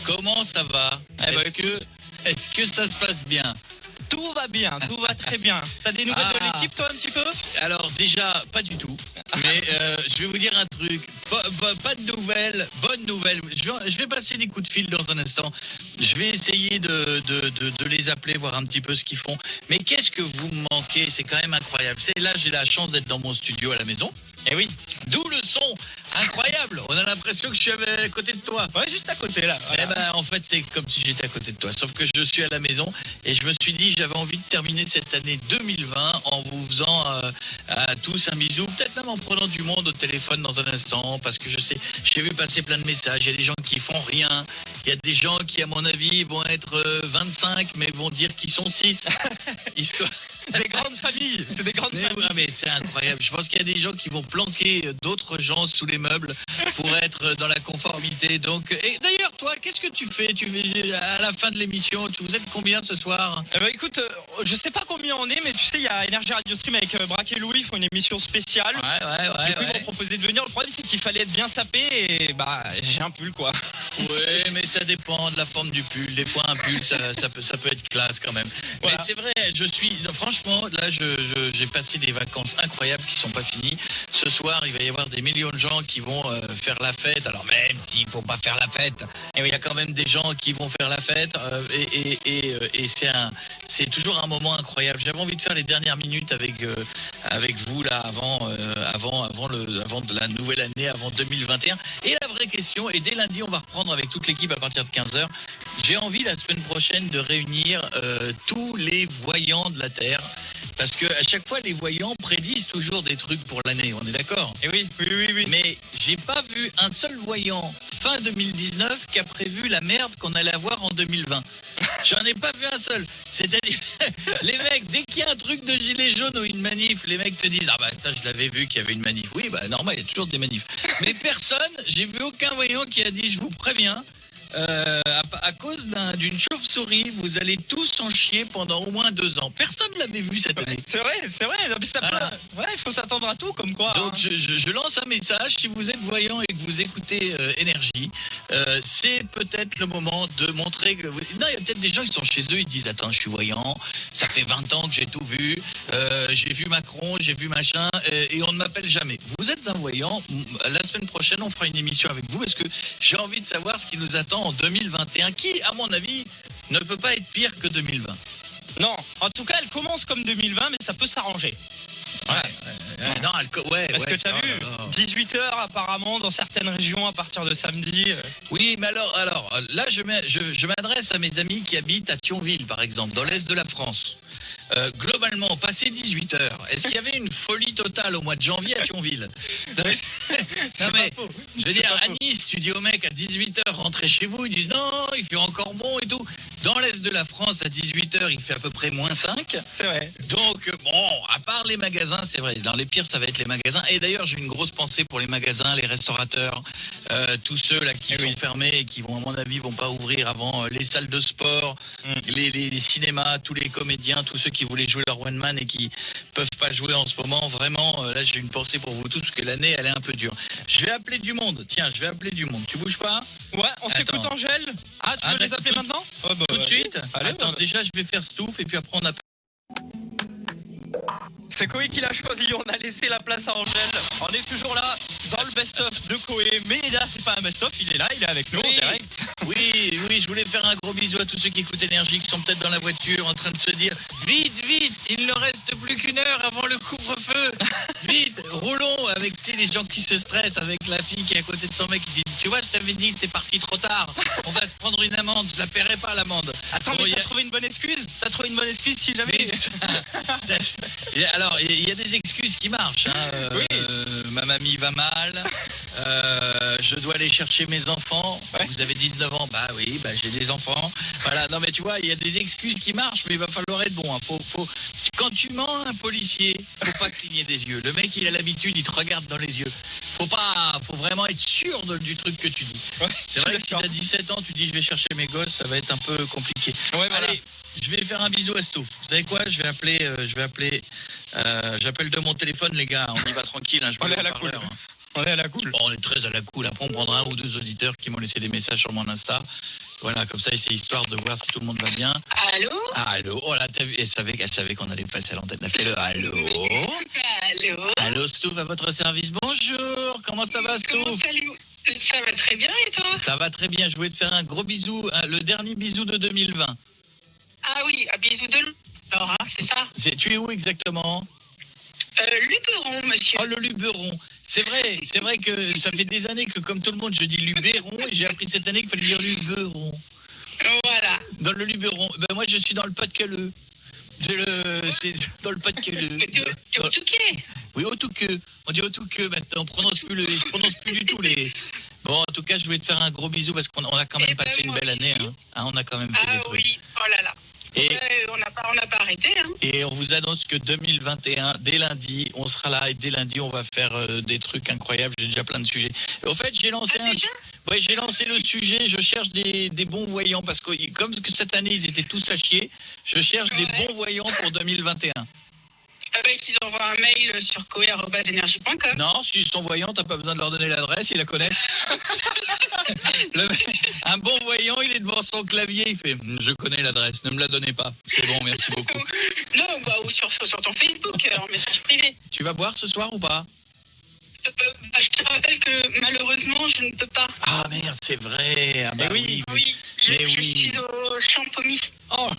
Comment ça va? Est-ce que ça se passe bien? Tout va bien, tout va très bien. T'as des nouvelles de l'équipe, toi, un petit peu? Alors déjà, pas du tout. Mais je vais vous dire un truc. Pas de nouvelles, bonne nouvelle. Je vais passer des coups de fil dans un instant. Je vais essayer de les appeler, voir un petit peu ce qu'ils font. Mais qu'est-ce que vous me manquez? C'est quand même incroyable. Là, j'ai la chance d'être dans mon studio à la maison. Eh oui. D'où le son incroyable. On a l'impression que je suis à côté de toi. Ouais, juste à côté, là. Voilà. Eh ben, en fait, c'est comme si j'étais à côté de toi. Sauf que je suis à la maison et je me suis dit, j'avais envie de terminer cette année 2020 en vous faisant à tous un bisou. Peut-être même en prenant du monde au téléphone dans un instant. Parce que j'ai vu passer plein de messages. Il y a des gens qui font rien. Il y a des gens qui, à mon avis, vont être 25, mais vont dire qu'ils sont 6. Des grandes familles, c'est des grandes familles. Ouais, mais c'est incroyable. Je pense qu'il y a des gens qui vont planquer d'autres gens sous les meubles pour être dans la conformité. Donc, et d'ailleurs, toi, qu'est-ce que tu fais? À la fin de l'émission, vous êtes combien ce soir? Eh ben, écoute, je sais pas combien on est, mais tu sais, il y a Énergie Radio Stream avec Braque et Louis, ils font une émission spéciale. Ouais. Du coup, ils m'ont proposé de venir. Le problème, c'est qu'il fallait être bien sapé et j'ai un pull, quoi. Oui, mais ça dépend de la forme du pull. Des fois, un pull, ça peut être classe quand même. Voilà. Mais c'est vrai, franchement, là, j'ai passé des vacances incroyables qui sont pas finies. Ce soir, il va y avoir des millions de gens qui vont faire la fête. Alors même s'il faut pas faire la fête, il y a quand même des gens qui vont faire la fête. Et c'est toujours un moment incroyable. J'avais envie de faire les dernières minutes avec vous là avant de la nouvelle année, avant 2021. Et la vraie question, et dès lundi, on va reprendre avec toute l'équipe à partir de 15h. J'ai envie la semaine prochaine de réunir tous les voyants de la Terre. Parce que à chaque fois, les voyants prédisent toujours des trucs pour l'année, on est d'accord? Et oui. Mais j'ai pas vu un seul voyant fin 2019 qui a prévu la merde qu'on allait avoir en 2020. J'en ai pas vu un seul. C'est-à-dire, les mecs, dès qu'il y a un truc de gilet jaune ou une manif, les mecs te disent, ah bah ça je l'avais vu qu'il y avait une manif. Oui, bah normal, il y a toujours des manifs. Mais personne, j'ai vu aucun voyant qui a dit, je vous préviens, à cause d'une chauve-souris, vous allez tous en chier pendant au moins 2 ans. Personne ne l'avait vu cette année. C'est vrai. Mais ça peut... il faut s'attendre à tout, comme quoi. Donc je lance un message. Si vous êtes voyant et que vous écoutez Énergie, c'est peut-être le moment de montrer que... Non, il y a peut-être des gens qui sont chez eux, ils disent, attends, je suis voyant, ça fait 20 ans que j'ai tout vu, j'ai vu Macron, j'ai vu machin, et on ne m'appelle jamais. Vous êtes un voyant, la semaine prochaine, on fera une émission avec vous, parce que j'ai envie de savoir ce qui nous attend en 2021, qui, à mon avis, ne peut pas être pire que 2020. Non, en tout cas, elle commence comme 2020, mais ça peut s'arranger. Parce que tu as vu, 18h apparemment dans certaines régions à partir de samedi. Oui, mais alors là, je m'adresse à mes amis qui habitent à Thionville, par exemple, dans l'est de la France. Globalement, passé 18h, est-ce qu'il y avait une folie totale au mois de janvier à Thionville? Non mais, je veux dire, à Nice, tu dis au mec à 18h, rentrez chez vous, ils disent non, il fait encore bon et tout. Dans l'est de la France, à 18h, il fait à peu près -5. C'est vrai. Donc, bon, à part les magasins, c'est vrai, dans les pires, ça va être les magasins. Et d'ailleurs, j'ai une grosse pensée pour les magasins, les restaurateurs, tous ceux là qui sont fermés et qui vont, à mon avis, vont pas ouvrir avant les salles de sport, les cinémas, tous les comédiens, tous ceux qui voulaient jouer leur one man et qui peuvent pas jouer en ce moment. Vraiment, là, j'ai une pensée pour vous tous, parce que l'année, elle est un peu dure. Je vais appeler du monde. Tiens, je vais appeler du monde. Tu bouges pas? Ouais, on s'écoute Angèle. Ah, tu veux les appeler maintenant? Tout de suite? Allez, attends, déjà, je vais faire Stouff et puis après, on appelle. C'est Koé qui l'a choisi, on a laissé la place à Angèle. On est toujours là dans le best-of de Koé, mais là c'est pas un best-of, il est là, il est avec nous en direct. Oui, je voulais faire un gros bisou à tous ceux qui écoutent Énergie, qui sont peut-être dans la voiture en train de se dire vite, il ne reste plus qu'1 heure avant le couvre-feu. Vite, roulons avec les gens qui se stressent, avec la fille qui est à côté de son mec qui dit tu vois, je t'avais dit, t'es parti trop tard, on va se prendre une amende, je la paierai pas l'amende. Attends, mais t'as trouvé une bonne excuse? T'as trouvé une bonne excuse si jamais? Alors, il y a des excuses qui marchent. Ma mamie va mal. Je dois aller chercher mes enfants. Ouais. Vous avez 19 ans. Bah oui, j'ai des enfants. Voilà. Non mais tu vois, il y a des excuses qui marchent, mais il va falloir être bon. Quand tu mens à un policier, faut pas cligner des yeux. Le mec, il a l'habitude, il te regarde dans les yeux. Faut vraiment être sûr du truc que tu dis. Ouais, c'est vrai que si t'as 17 ans, tu dis je vais chercher mes gosses, ça va être un peu compliqué. Ouais, voilà. Allez, je vais faire un bisou à Stouff. Vous savez quoi? J'appelle de mon téléphone, les gars. On y va tranquille. On est à la cool. On est à la cool. Bon, on est très à la cool. Après, on prendra 1 ou 2 auditeurs qui m'ont laissé des messages sur mon Insta. Voilà, comme ça, c'est histoire de voir si tout le monde va bien. Allô? Allô, oh là, t'as vu, elle savait qu'on allait passer à l'antenne. Elle a fait le allô. Allô? Allô, Stouff, à votre service. Bonjour, comment ça va, Comment Stouff? allez-vous? Ça va très bien et toi? Ça va très bien, je voulais te faire un gros bisou, le dernier bisou de 2020. Ah oui, un bisou de Laura, c'est ça? Tu es où exactement? Luberon, monsieur. Oh, le Luberon. C'est vrai que ça fait des années que, comme tout le monde, je dis Luberon, et j'ai appris cette année qu'il fallait dire Luberon. Voilà. Dans le Luberon. Ben, moi, je suis dans le Pas-de-Calais. C'est dans le Pas-de-Calais. T'es au Touquet? Oui, au Touquet. On dit au Touquet maintenant. Je prononce plus du tout les. Bon, en tout cas, je voulais te faire un gros bisou parce qu'on a quand même passé une belle année. Hein, on a quand même fait des trucs. Oui, oh là là. Et, on n'a pas arrêté. Hein. Et on vous annonce que 2021, dès lundi, on sera là et dès lundi, on va faire des trucs incroyables. J'ai déjà plein de sujets. Au fait, j'ai lancé j'ai lancé le sujet. Je cherche des bons voyants parce que comme cette année, ils étaient tous à chier, je cherche des bons voyants pour 2021. Qu'ils envoient un mail sur coe@energie.com. Non, s'ils sont voyants, t'as pas besoin de leur donner l'adresse, ils la connaissent. Un bon voyant, il est devant son clavier, il fait « Je connais l'adresse, ne me la donnez pas. » C'est bon, merci beaucoup. Non, ou sur ton Facebook, en message privé. Tu vas boire ce soir ou pas? Je te rappelle que malheureusement, je ne peux pas. Ah merde, c'est vrai. Ah bah oui. Je suis au Champomy. Oh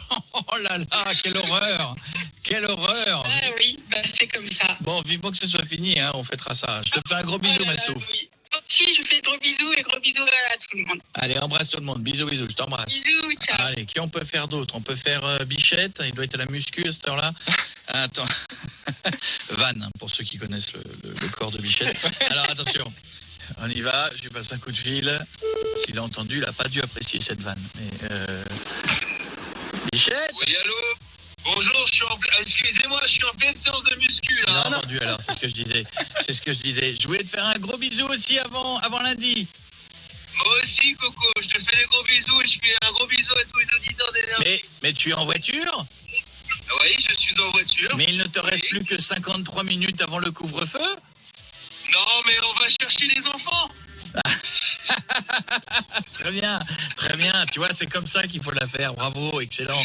là là, quelle horreur. Quelle horreur. Ah oui, c'est comme ça. Bon, vivement que ce soit fini, hein, on fêtera ça. Je te fais un gros bisou, Mastouf. Oui. Aussi, je fais de gros bisous et gros bisous à tout le monde. Allez, embrasse tout le monde. Bisous, je t'embrasse. Bisous, ciao. Allez, qui on peut faire d'autre? On peut faire Bichette, il doit être à la muscu à cette heure-là. Attends. Van, pour ceux qui connaissent le corps de Bichette. Alors, attention. On y va, je lui passe un coup de fil. S'il a entendu, il n'a pas dû apprécier cette vanne. Mais Bichette? Oui, allô? Bonjour, excusez-moi, je suis en pleine séance de muscu, là. Il a entendu, alors, c'est ce que je disais. Je voulais te faire un gros bisou aussi avant lundi. Moi aussi, Coco, je te fais des gros bisous et je fais un gros bisou à tous les auditeurs d'énergie. Mais tu es en voiture? Oui, je suis en voiture. Mais il ne te reste plus que 53 minutes avant le couvre-feu? Non, mais on va chercher les enfants. Très bien. Tu vois, c'est comme ça qu'il faut la faire. Bravo, excellent.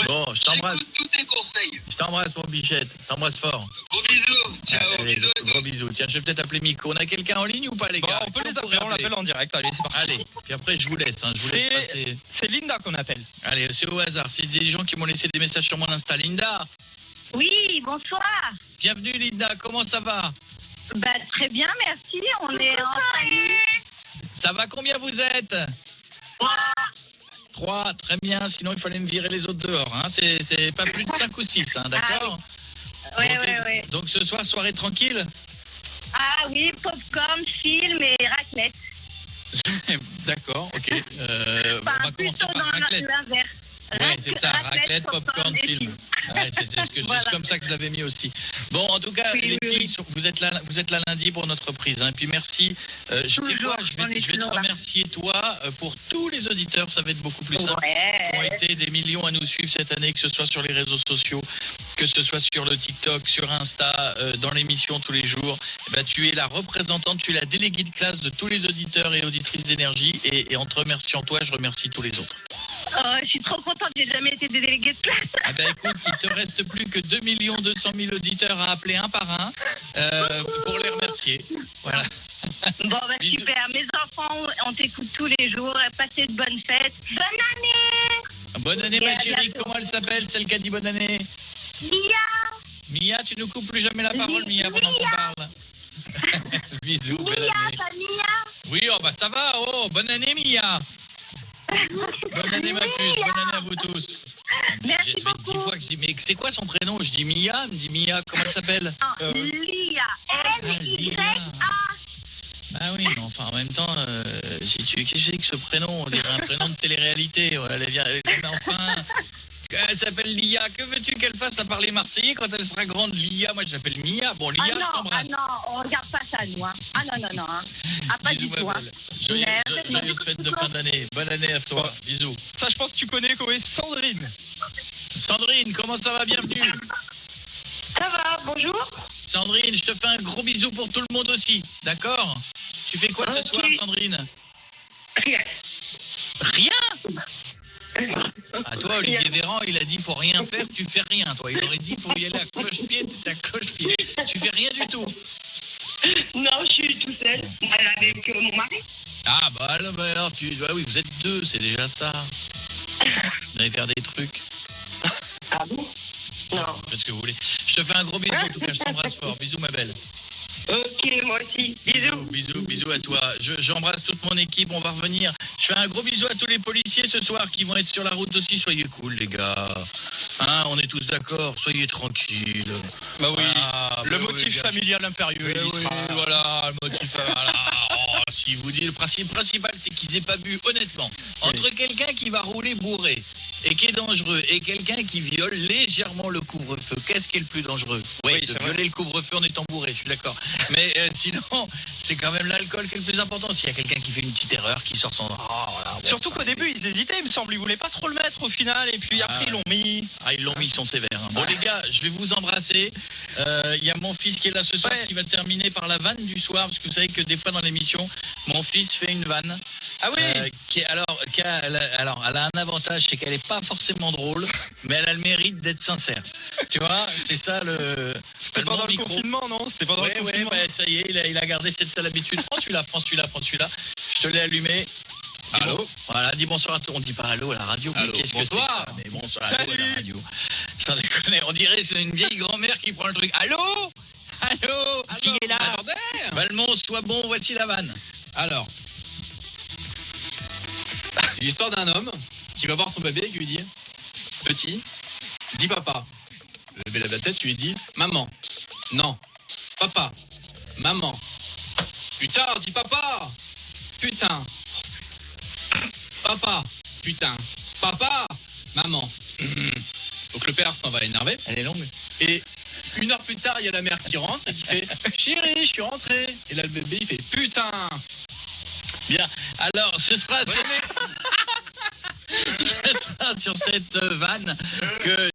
Bon, je t'embrasse. J'écoute tous tes conseils. Je t'embrasse, mon Bichette. Je t'embrasse fort. Gros bisous. Ciao. Allez, bisous à tous. gros bisous. Tiens, je vais peut-être appeler Miko. On a quelqu'un en ligne ou pas, les gars? On peut les appeler, on l'appelle en direct. Allez, c'est parti. Allez, puis après, je vous laisse. Je vous laisse passer. C'est Linda qu'on appelle. Allez, c'est au hasard. C'est des gens qui m'ont laissé des messages sur mon Insta. Linda, Oui, bonsoir. bienvenue, Linda. Comment ça va? Très bien, merci. On est en famille. Ça va, combien vous êtes? 3, très bien. Sinon, il fallait me virer les autres dehors. Hein. C'est pas plus de 5 ou 6, hein, d'accord? Oui. Donc ce soir, soirée tranquille? Ah oui, popcorn, film et raclette. D'accord, ok. On Enfin, va commencer plutôt par dans raclette. l'inverse. Oui, c'est ça, raclette, popcorn, et film. Ouais, c'est Voilà. comme ça que je l'avais mis aussi. Bon, en tout cas, les filles, vous êtes là lundi pour notre prise. Hein. Et puis merci. Je sais quoi, je vais te remercier toi pour tous les auditeurs. Ça va être beaucoup plus simple. Qui ont été des millions à nous suivre cette année, que ce soit sur les réseaux sociaux, que ce soit sur le TikTok, sur Insta, dans l'émission tous les jours. Tu es la représentante, tu es la déléguée de classe de tous les auditeurs et auditrices d'énergie. Et en te remerciant toi, je remercie tous les autres. Je suis trop contente, j'ai jamais été déléguée de classe. Ah ben écoute, il te reste plus que 2 200 000 auditeurs à appeler un par un pour les remercier. Voilà. Bon, Bisous. super. Mes enfants, on t'écoute tous les jours. Passez de bonnes fêtes. Bonne année. Bonne année, Et ma à chérie. bientôt. Comment elle s'appelle, celle qui a dit bonne année? Mia. Mia, tu ne coupes plus jamais la parole, Mia, pendant qu'on parle. Bisous, belle année. Pas Mia. Oui, oh bah ça va. Oh, bonne année, Mia. Bonne année, ma puce. Bonne année à vous tous. Merci Ça fait 10 fois que je dis, mais c'est quoi son prénom? Je dis Mia, elle me dit Mia, comment elle s'appelle? Lia. Lia. Ah oui, mais enfin, en même temps, qu'est-ce que c'est que ce prénom? On dirait un prénom de télé-réalité. Mais enfin, elle s'appelle Lia. Que veux-tu qu'elle fasse à parler marseillais quand elle sera grande? Lia, moi je l'appelle Mia. Bon, Lia, je t'embrasse. non, on regarde pas ça, nous. Hein. Ah non. Hein. Ah, pas Bisous, du tout. ma Hein. belle. Merci. Joyeuse fête de fin d'année. Bonne année à toi. Bisous. Ça, je pense que tu connais, Koé. Sandrine. Sandrine, comment ça va? Bienvenue. Ça va, bonjour. Sandrine, je te fais un gros bisou pour tout le monde aussi. D'accord? Tu fais quoi ce soir, Sandrine? Rien. Rien? Ah, toi, Olivier Véran, il a dit faut rien faire, tu fais rien. Toi, il aurait dit faut y aller à cloche-pied, t'es à cloche-pied. Tu fais rien du tout. Non, je suis tout seul avec mon mari. Ah, bah alors, oui, vous êtes deux, c'est déjà ça. Vous allez faire des trucs. Ah bon? Non. Faites ce que vous voulez. Je te fais un gros bisou, en tout cas, je t'embrasse fort. Bisous, ma belle. Ok, moi aussi. Bisous. Bisous à toi. J'embrasse toute mon équipe, on va revenir. Je fais un gros bisou à tous les policiers ce soir qui vont être sur la route aussi. Soyez cool, les gars. Hein, on est tous d'accord, soyez tranquilles. Bah oui, le oui, motif familial impérieux, il y oui, sera. voilà, le motif. Voilà. Oh, si vous dites, le principe principal, c'est qu'ils aient pas bu, honnêtement. Entre quelqu'un qui va rouler bourré et qui est dangereux et quelqu'un qui viole légèrement le couvre-feu, qu'est-ce qui est le plus dangereux? Oui, de violer le couvre-feu en étant bourré, je suis d'accord. Mais sinon, c'est quand même l'alcool qui est le plus important. S'il y a quelqu'un qui fait une petite erreur, qui sort sans... voilà, Surtout qu'au début, ils hésitaient, il me semble. Ils voulaient pas trop le mettre au final. Et puis après, ils l'ont mis. Ah, ils l'ont mis, ils sont sévères. Hein. Bon, les gars, je vais vous embrasser. Il y a mon fils qui est là ce soir, qui va terminer par la vanne du soir. Parce que vous savez que des fois dans l'émission, mon fils fait une vanne. Ah oui. Alors, elle a un avantage, c'est qu'elle n'est pas forcément drôle, mais elle a le mérite d'être sincère. Tu vois, c'est ça le... C'était pas dans le confinement, non? C'était pas dans le confinement. Ouais, ça y est, il a gardé cette sale habitude. Prends celui-là. Je te l'ai allumé. Allô. Bon, voilà, dis bonsoir à tout. On dit pas allô à la radio. Allô, qu'est-ce que c'est que ça? Mais bonsoir à la radio. Sans déconner, on dirait c'est une vieille grand-mère qui prend le truc. Allô. Qui est là? Attendez. Valmont, sois bon, voici la vanne. Alors, c'est l'histoire d'un homme qui va voir son bébé et qui lui dit « Petit, dis papa ». Le bébé lève la tête, lui dit « Maman ». « Non. Papa. Maman. »« Putain, dis papa !»« Putain. »« Papa. »« Putain. »« Papa. »« Maman. » Donc le père s'en va énervé. Elle est longue. Et 1 heure plus tard, il y a la mère qui rentre et qui fait « Chérie, je suis rentré ». Et là, le bébé, il fait « Putain !» Bien, alors ce sera sur cette vanne que